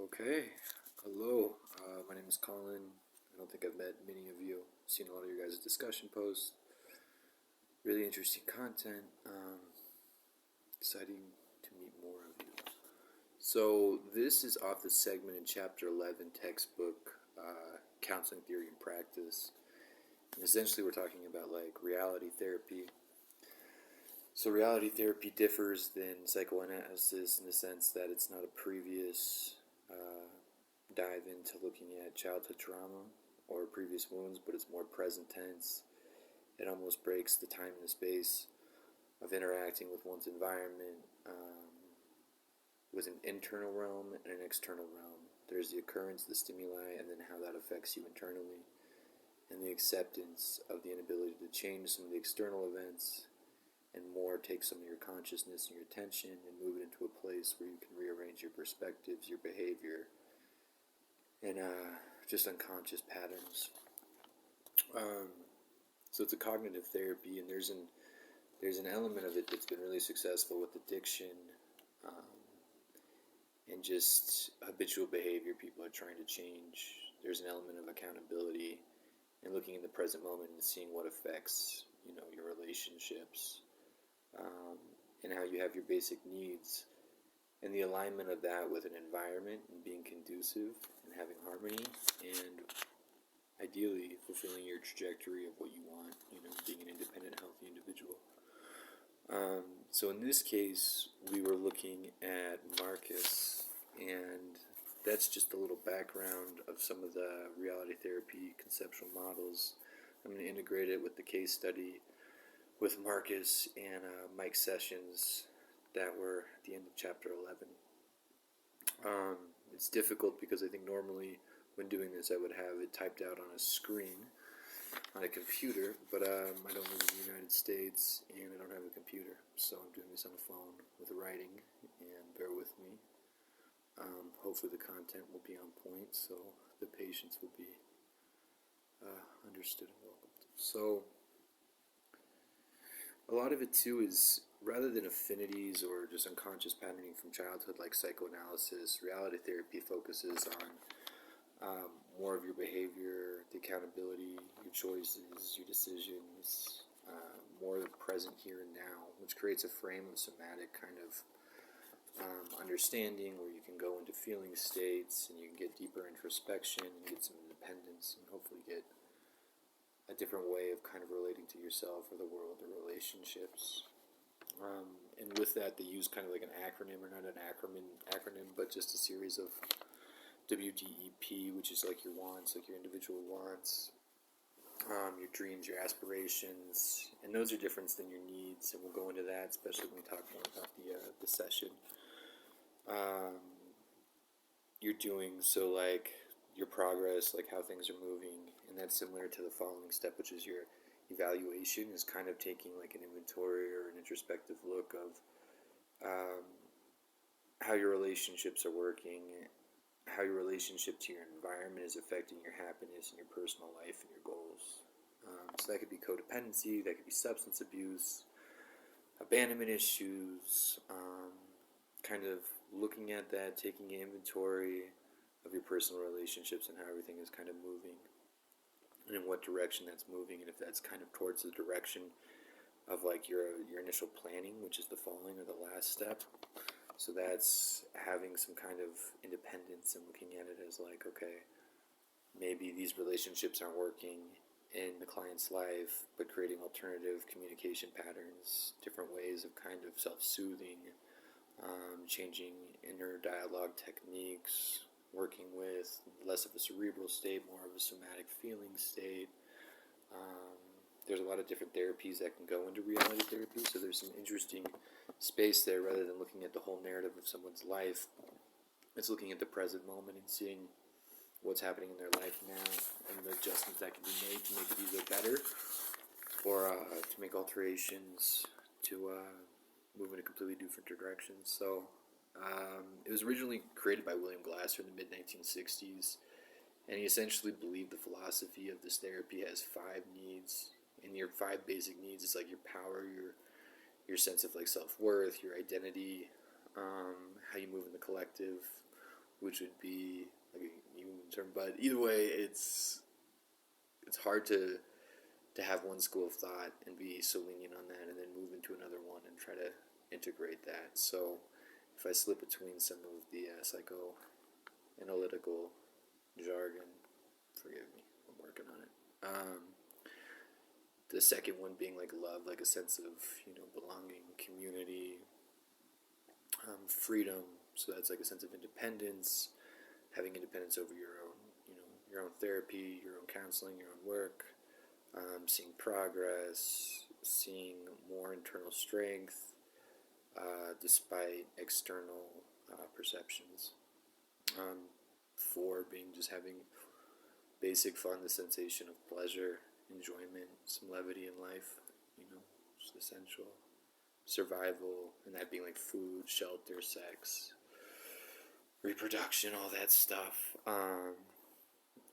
Okay, hello. My name is Colin. I don't think I've met many of you. I've seen a lot of your guys' discussion posts. Really interesting content. Exciting to meet more of you. So this is off the segment in Chapter 11 textbook, Counseling Theory and Practice. And essentially, we're talking about like reality therapy. So reality therapy differs than psychoanalysis in the sense that it's not a previous dive into looking at childhood trauma or previous wounds, but it's more present tense. It almost breaks the time and the space of interacting with one's environment with an internal realm and an external realm. There's the occurrence, the stimuli, and then how that affects you internally, and the acceptance of the inability to change some of the external events, and more take some of your consciousness and your attention and move it into a place where you can rearrange your perspectives, your behavior, and just unconscious patterns. So it's a cognitive therapy, and there's an element of it that's been really successful with addiction and just habitual behavior people are trying to change. There's an element of accountability and looking in the present moment and seeing what affects your relationships and how you have your basic needs and the alignment of that with an environment and being conducive and having harmony and ideally fulfilling your trajectory of what you want, being an independent, healthy individual. So in this case, we were looking at Marcus, and that's just a little background of some of the reality therapy conceptual models. I'm going to integrate it with the case study with Marcus and Mike Sessions that were at the end of chapter 11. It's difficult because I think normally when doing this I would have it typed out on a screen on a computer, but I don't live in the United States and I don't have a computer, so I'm doing this on a phone with writing, and bear with me. Hopefully the content will be on point, so the patients will be understood and welcomed. So a lot of it too is, rather than affinities or just unconscious patterning from childhood like psychoanalysis, reality therapy focuses on more of your behavior, the accountability, your choices, your decisions, more of the present here and now, which creates a frame of somatic kind of understanding where you can go into feeling states and you can get deeper introspection and get some independence and hopefully get a different way of kind of relating to yourself or the world or relationships. And with that, they use kind of like an acronym, or not an acronym, but just a series of WDEP, which is like your wants, like your individual wants, your dreams, your aspirations, and those are different than your needs, and we'll go into that, especially when we talk more about the session. You're doing, so like your progress, like how things are moving, and that's similar to the following step, which is your evaluation, is kind of taking like an inventory or an introspective look of how your relationships are working, how your relationship to your environment is affecting your happiness and your personal life and your goals. So that could be codependency, that could be substance abuse, abandonment issues, kind of looking at that, taking an inventory of your personal relationships and how everything is kind of moving and in what direction that's moving, and if that's kind of towards the direction of like your initial planning, which is the following or the last step. So that's having some kind of independence and looking at it as like, okay, maybe these relationships aren't working in the client's life, but creating alternative communication patterns, different ways of kind of self-soothing, changing inner dialogue techniques, working with less of a cerebral state, more of a somatic feeling state. There's a lot of different therapies that can go into reality therapy, so there's some interesting space there. Rather than looking at the whole narrative of someone's life, it's looking at the present moment and seeing what's happening in their life now and the adjustments that can be made to make it either better or to make alterations to move in a completely different direction. So it was originally created by William Glasser in the mid-1960s, and he essentially believed the philosophy of this therapy has 5 needs, and your 5 basic needs is like your power, your sense of like self-worth, your identity, how you move in the collective, which would be like a new term. But either way, it's hard to have one school of thought and be so lenient on that, and then move into another one and try to integrate that. So if I slip between some of the psychoanalytical jargon, forgive me. I'm working on it. The second one being like love, like a sense of belonging, community, freedom. So that's like a sense of independence, having independence over your own, your own therapy, your own counseling, your own work, seeing progress, seeing more internal strength, despite external perceptions. Four being just having basic fun, the sensation of pleasure, enjoyment, some levity in life, just essential. Survival, and that being like food, shelter, sex, reproduction, all that stuff.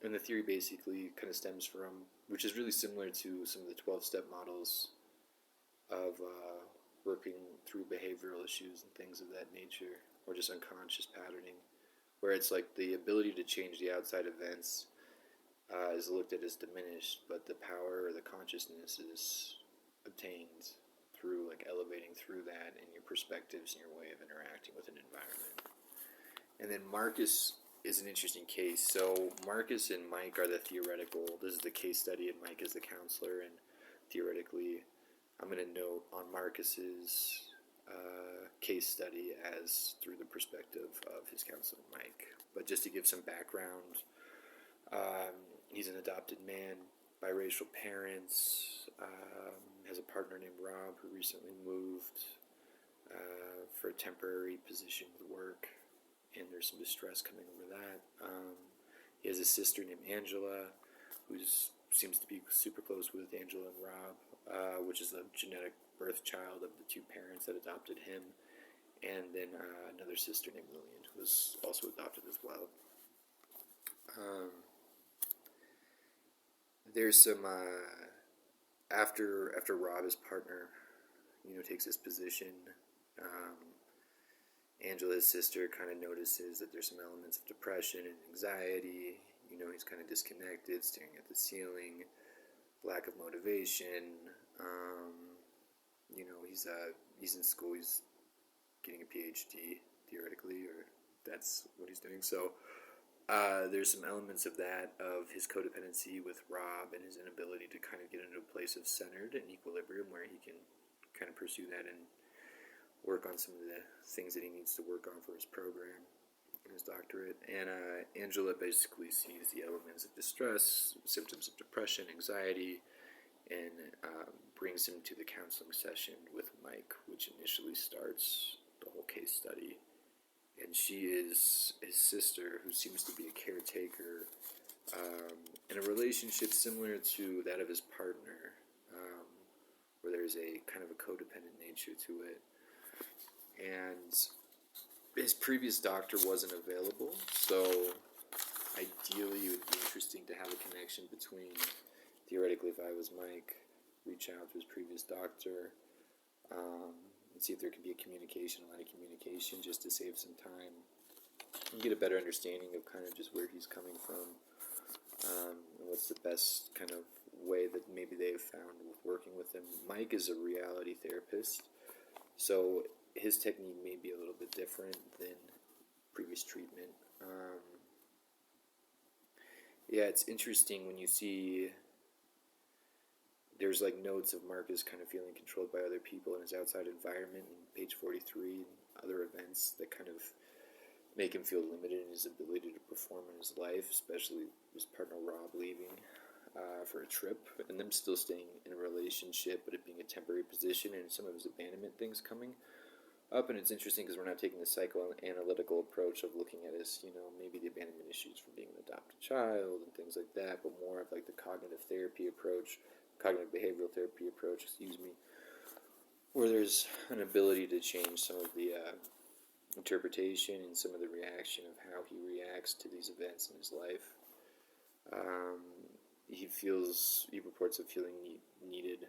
And the theory basically kind of stems from, which is really similar to some of the 12-step models of working through behavioral issues and things of that nature, or just unconscious patterning, where it's like the ability to change the outside events is looked at as diminished, but the power or the consciousness is obtained through like elevating through that and your perspectives and your way of interacting with an environment. And then Marcus is an interesting case. So Marcus and Mike are the theoretical. This is the case study, and Mike is the counselor. And theoretically, I'm going to note on Marcus's case study as through the perspective of his counselor, Mike. But just to give some background, he's an adopted man, biracial parents, has a partner named Rob who recently moved for a temporary position with work, and there's some distress coming over that. He has a sister named Angela, who seems to be super close with Angela and Rob, which is a genetic birth child of the two parents that adopted him, and then another sister named Lillian, who was also adopted as well. There's some after Rob, his partner, takes his position. Angela's sister kind of notices that there's some elements of depression and anxiety. He's kind of disconnected, staring at the ceiling, lack of motivation. He's in school. He's getting a PhD theoretically, or that's what he's doing. So there's some elements of that, of his codependency with Rob and his inability to kind of get into a place of centered and equilibrium where he can kind of pursue that and work on some of the things that he needs to work on for his program and his doctorate. And Angela basically sees the elements of distress, symptoms of depression, anxiety, and brings him to the counseling session with Mike, which initially starts the whole case study. And she is his sister, who seems to be a caretaker, in a relationship similar to that of his partner, where there's a kind of a codependent nature to it. And his previous doctor wasn't available, so ideally it would be interesting to have a connection between, theoretically, if I was Mike, reach out to his previous doctor, and see if there could be a line of communication, just to save some time and get a better understanding of kind of just where he's coming from, and what's the best kind of way that maybe they've found with working with him. Mike is a reality therapist, so his technique may be a little bit different than previous treatment. It's interesting when you see there's like notes of Marcus kind of feeling controlled by other people in his outside environment in page 43, and other events that kind of make him feel limited in his ability to perform in his life, especially his partner Rob leaving for a trip, and them still staying in a relationship, but it being a temporary position, and some of his abandonment things coming up. And it's interesting because we're not taking the psychoanalytical approach of looking at his, maybe the abandonment issues from being an adopted child and things like that, but more of like the cognitive behavioral therapy approach, where there's an ability to change some of the interpretation and some of the reaction of how he reacts to these events in his life. He reports of feeling needed,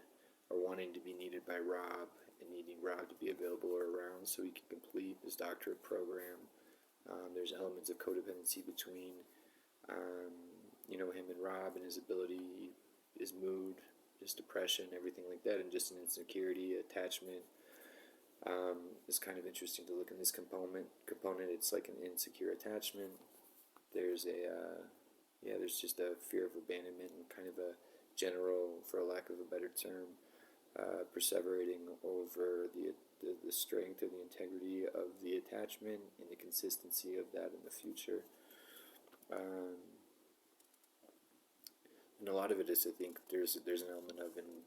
or wanting to be needed by Rob, and needing Rob to be available or around so he can complete his doctorate program. There's elements of codependency between, him and Rob and his ability, his mood, his depression, everything like that, and just an insecurity, attachment. It's kind of interesting to look in this component. It's like an insecure attachment. There's there's just a fear of abandonment and kind of a general, for lack of a better term, perseverating over the strength or the integrity of the attachment and the consistency of that in the future. And a lot of it is, I think, there's an element of in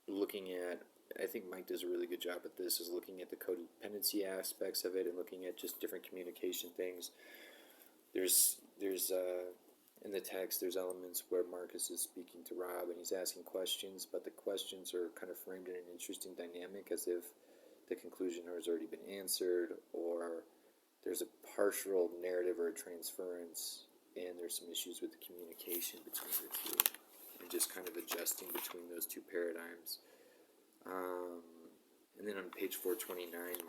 looking at. I think Mike does a really good job at this. Is looking at the codependency aspects of it and looking at just different communication things. There's in the text, there's elements where Marcus is speaking to Rob and he's asking questions, but the questions are kind of framed in an interesting dynamic as if the conclusion has already been answered, or there's a partial narrative or a transference, and there's some issues with the communication between the two, and just kind of adjusting between those two paradigms. And then on page 429,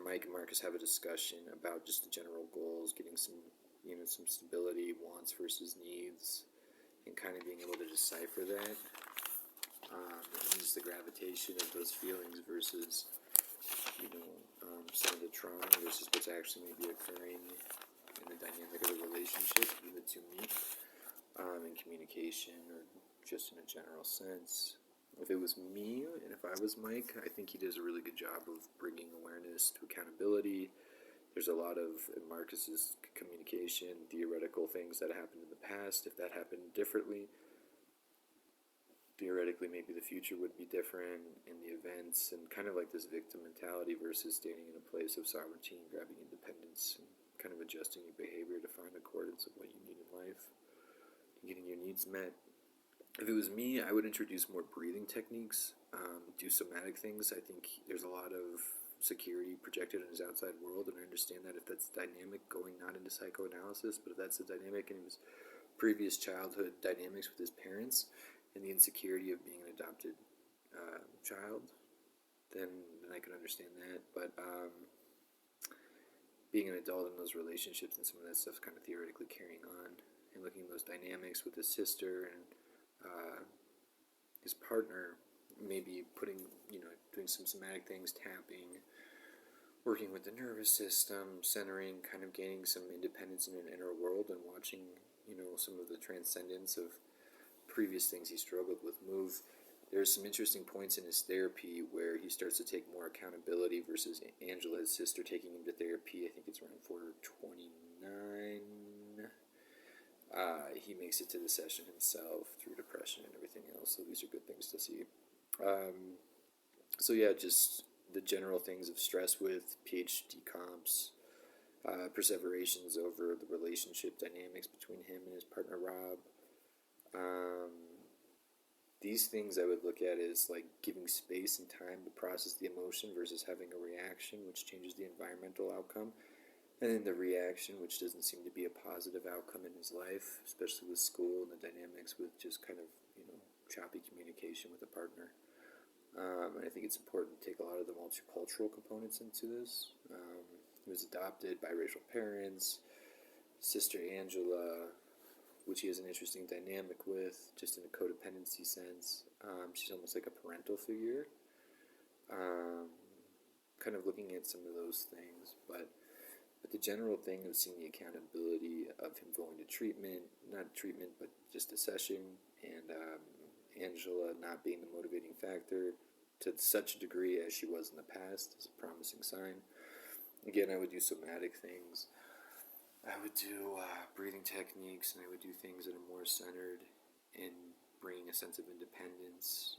Mike and Marcus have a discussion about just the general goals, getting some stability, wants versus needs, and kind of being able to decipher that. And just the gravitation of those feelings versus, some of the trauma versus what's actually maybe occurring in the dynamic of the relationship when the two meet, in communication or just in a general sense. If it was me and if I was Mike, I think he does a really good job of bringing awareness to accountability. There's a lot of, in Marcus's communication, theoretical things that happened in the past. If that happened differently, theoretically maybe the future would be different in the events, and kind of like this victim mentality versus standing in a place of sovereignty and grabbing independence and kind of adjusting your behavior to find accordance of what you need in life and getting your needs met. If it was me, I would introduce more breathing techniques, do somatic things. I think there's a lot of security projected in his outside world, and I understand that if that's the dynamic going not into psychoanalysis, but if that's the dynamic in his previous childhood dynamics with his parents and the insecurity of being an adopted child, then I can understand that. But being an adult in those relationships and some of that stuff kind of theoretically carrying on and looking at those dynamics with his sister and his partner, maybe doing some somatic things, tapping, working with the nervous system, centering, kind of gaining some independence in an inner world, and watching, some of the transcendence of previous things he struggled with move. There's some interesting points in his therapy where he starts to take more accountability versus Angela, his sister, taking him to therapy. I think it's around 429. He makes it to the session himself through depression and everything else, so these are good things to see. Just the general things of stress with PhD comps, perseverations over the relationship dynamics between him and his partner Rob. These things I would look at as like giving space and time to process the emotion versus having a reaction, which changes the environmental outcome. And then the reaction, which doesn't seem to be a positive outcome in his life, especially with school and the dynamics with just kind of, choppy communication with a partner. And I think it's important to take a lot of the multicultural components into this. He was adopted by biracial parents, sister Angela, which he has an interesting dynamic with, just in a codependency sense. She's almost like a parental figure. Kind of looking at some of those things, but the general thing of seeing the accountability of him going to treatment, not treatment, but just a session, and Angela not being the motivating factor to such a degree as she was in the past is a promising sign. Again, I would do somatic things. I would do breathing techniques, and I would do things that are more centered in bringing a sense of independence.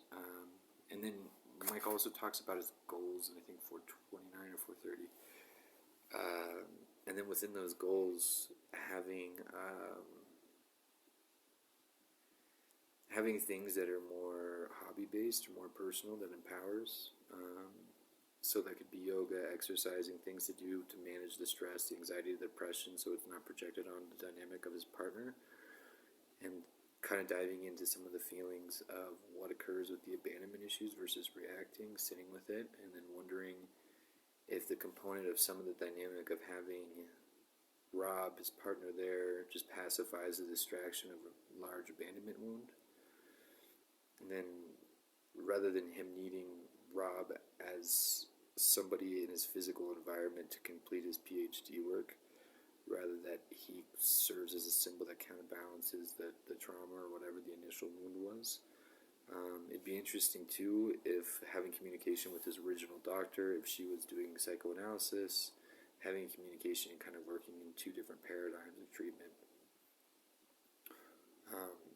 And then Mike also talks about his goals, and I think 429 or 430. And then within those goals, having things that are more hobby-based or more personal that empowers. So that could be yoga, exercising, things to do to manage the stress, the anxiety, the depression, so it's not projected on the dynamic of his partner. And kind of diving into some of the feelings of what occurs with the abandonment issues versus reacting, sitting with it, and then wondering if the component of some of the dynamic of having Rob, his partner there, just pacifies the distraction of a large abandonment wound. And then rather than him needing Rob as somebody in his physical environment to complete his PhD work, rather that he serves as a symbol that counterbalances the trauma or whatever the initial wound was. It'd be interesting too if having communication with his original doctor, if she was doing psychoanalysis, having communication and kind of working in two different paradigms of treatment,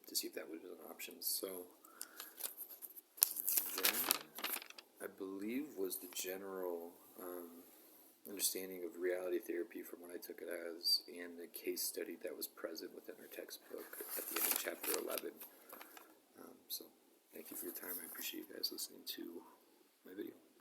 to see if that was an option. So that, I believe, was the general understanding of reality therapy from what I took it as, and the case study that was present within our textbook at the end of chapter 11. So thank you for your time. I appreciate you guys listening to my video.